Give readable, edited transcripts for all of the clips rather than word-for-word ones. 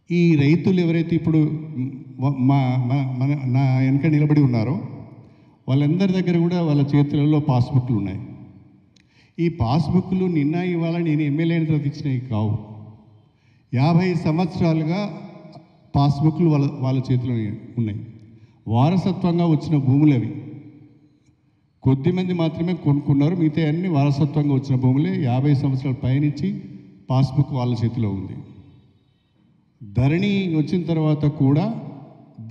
ఈ రైతులు ఎవరైతే ఇప్పుడు మా మన నా వెనక నిలబడి ఉన్నారో వాళ్ళందరి దగ్గర కూడా వాళ్ళ చేతులలో పాస్బుక్లు ఉన్నాయి. ఈ పాస్బుక్లు నిన్న ఇవాళ నేను ఎమ్మెల్యే అయిన తర్వాత ఇచ్చినవి కావు. 50 సంవత్సరాలుగా పాస్బుక్లు వాళ్ళ చేతిలో ఉన్నాయి. వారసత్వంగా వచ్చిన భూములు అవి. కొద్దిమంది మాత్రమే కొనుక్కున్నారు, మిగతా అన్ని వారసత్వంగా వచ్చిన భూములే. 50 సంవత్సరాల పైనుంచి పాస్బుక్ వాళ్ళ చేతిలో ఉంది. ధరణి వచ్చిన తర్వాత కూడా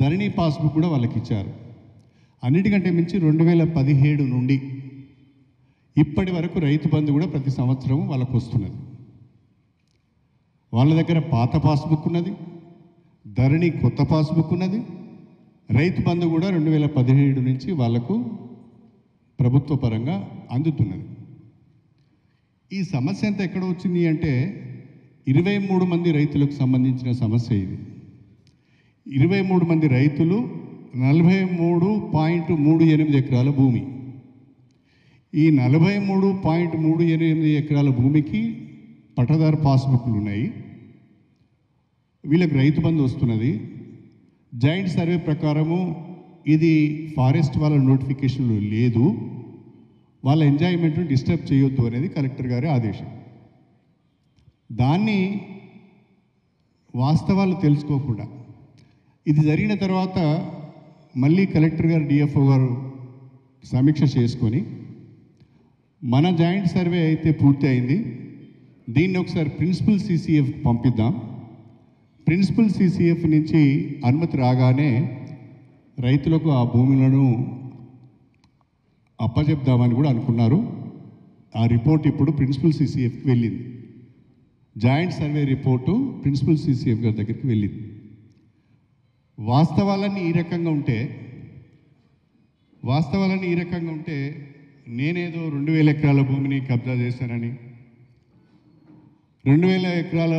ధరణి పాస్బుక్ కూడా వాళ్ళకి ఇచ్చారు. అన్నిటికంటే మించి 2017 నుండి ఇప్పటి వరకు రైతు బంధు కూడా ప్రతి సంవత్సరం వాళ్ళకు వస్తున్నది. వాళ్ళ దగ్గర పాత పాస్బుక్ ఉన్నది, ధరణి కొత్త పాస్బుక్ ఉన్నది. రైతు బంధు కూడా 2017 నుంచి వాళ్లకు ప్రభుత్వ పరంగా అందుతున్నది. ఈ సమస్య అంతా ఎక్కడ వచ్చింది అంటే 23 మంది రైతులకు సంబంధించిన సమస్య ఇది. 23 మంది రైతులు 43.38 ఎకరాల భూమి. ఈ 43.38 ఎకరాల భూమికి పట్టదారు పాస్బుక్లు ఉన్నాయి. వీళ్ళకి రైతు బంధు వస్తున్నది. జాయింట్ సర్వే ప్రకారము ఇది ఫారెస్ట్ వాళ్ళ నోటిఫికేషన్లో లేదు. వాళ్ళ ఎంజాయ్మెంట్ను డిస్టర్బ్ చేయొద్దు అనేది కలెక్టర్ గారి ఆదేశం. దాన్ని వాస్తవాలు తెలుసుకోకుండా ఇది జరిగిన తర్వాత మళ్ళీ కలెక్టర్ గారు డిఎఫ్ఓ గారు సమీక్ష చేసుకొని మన జాయింట్ సర్వే అయితే పూర్తి అయింది, దీన్ని ఒకసారి ప్రిన్సిపల్ సిసిఎఫ్ పంపిద్దాం, ప్రిన్సిపల్ సిసిఎఫ్ నుంచి అనుమతి రాగానే రైతులకు ఆ భూములను అప్పచెప్దామని కూడా అనుకున్నారు. ఆ రిపోర్ట్ ఇప్పుడు ప్రిన్సిపల్ సిసిఎఫ్కి వెళ్ళింది. Joint survey report principal CCF గారి దగ్గరికి వెళ్ళింది. వాస్తవాలన్నీ ఈ రకంగా ఉంటే నేనేదో 2000 ఎకరాల భూమిని కబ్జా చేశానని, 2000 ఎకరాల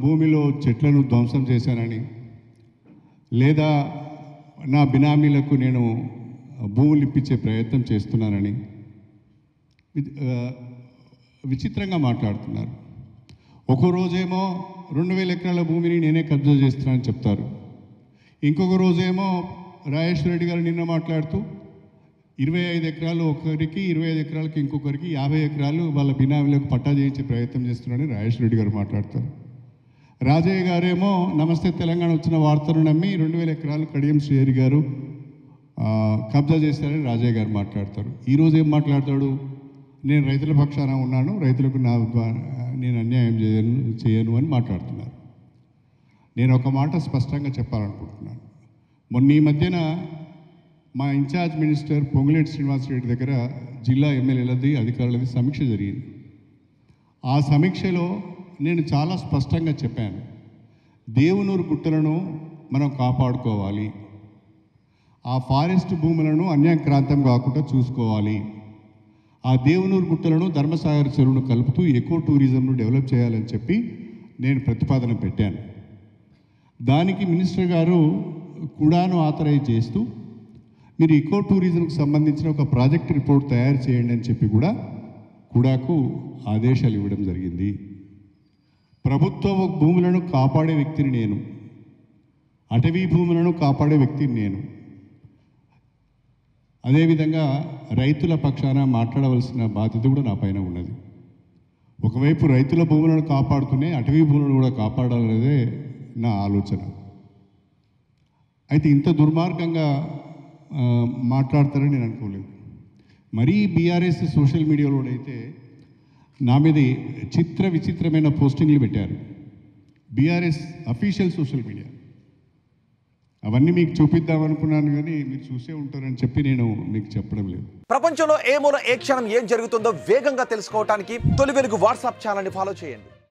భూమిలో చెట్లను ధ్వంసం చేశానని, లేదా నా బినామీలకు నేను భూములు ఇప్పించే ప్రయత్నం చేస్తున్నానని విచిత్రంగా మాట్లాడుతున్నారు. ఒక రోజేమో 2000 ఎకరాల భూమిని నేనే కబ్జా చేస్తున్నానని చెప్తారు. ఇంకొక రోజేమో రాజేశ్వర రెడ్డి గారు నిన్న మాట్లాడుతూ 25 ఎకరాలు ఒకరికి, 25 ఎకరాలకి ఇంకొకరికి, 50 ఎకరాలు వాళ్ళ బినామీలకు పట్టా చేయించే ప్రయత్నం చేస్తున్నారని రాజేశ్వర రెడ్డి గారు మాట్లాడతారు. రాజయ్య గారేమో నమస్తే తెలంగాణ వచ్చిన వార్తను నమ్మి 2000 ఎకరాలు కడియం శ్రీహరి గారు కబ్జా చేశారని రాజయ్య గారు మాట్లాడతారు. ఈరోజు ఏం మాట్లాడతాడు? నేను రైతుల పక్షాన ఉన్నాను, రైతులకు నేను అన్యాయం చేయను అని మాట్లాడుతున్నారు. నేను ఒక మాట స్పష్టంగా చెప్పాలనుకుంటున్నాను. మొన్న ఈ మధ్యన మా ఇన్ఛార్జ్ మినిస్టర్ పొంగులేటి శ్రీనివాసరెడ్డి దగ్గర జిల్లా ఎమ్మెల్యేలది అధికారులది సమీక్ష జరిగింది. ఆ సమీక్షలో నేను చాలా స్పష్టంగా చెప్పాను, దేవునూరు గుట్టలను మనం కాపాడుకోవాలి, ఆ ఫారెస్ట్ భూములను అన్యాక్రాంతం కాకుండా చూసుకోవాలి, ఆ దేవునూరు గుట్టలను ధర్మసాగర్ చెరువును కలుపుతూ ఎకో టూరిజంను డెవలప్ చేయాలని చెప్పి నేను ప్రతిపాదన పెట్టాను. దానికి మినిస్టర్ గారు కూడాను ఆథరైజ్ చేస్తూ మీరు ఎకో టూరిజంకు సంబంధించిన ఒక ప్రాజెక్ట్ రిపోర్ట్ తయారు చేయండి అని చెప్పి కూడాకు ఆదేశాలు ఇవ్వడం జరిగింది. ప్రభుత్వ భూములను కాపాడే వ్యక్తిని నేను, అటవీ భూములను కాపాడే వ్యక్తిని నేను. అదేవిధంగా రైతుల పక్షాన మాట్లాడవలసిన బాధ్యత కూడా నా పైన ఉన్నది. ఒకవైపు రైతుల భూములను కాపాడుతూనే అటవీ భూములను కూడా కాపాడాలనేదే నా ఆలోచన. అయితే ఇంత దుర్మార్గంగా మాట్లాడతారని నేను అనుకోలేదు. మరీ బీఆర్ఎస్ సోషల్ మీడియాలో అయితే నా మీద విచిత్రమైన పోస్టింగ్లు పెట్టారు. బీఆర్ఎస్ అఫీషియల్ సోషల్ మీడియా అవన్నీ మీకు చూపిద్దామనుకున్నాను, కానీ మీరు చూసే ఉంటారని చెప్పి నేను మీకు చెప్పడం లేదు. ప్రపంచంలో ఏ మూల ఏ క్షణం ఏం జరుగుతుందో వేగంగా తెలుసుకోవడానికి తొలి వెలుగు వాట్సాప్ ఛానల్ని ఫాలో చేయండి.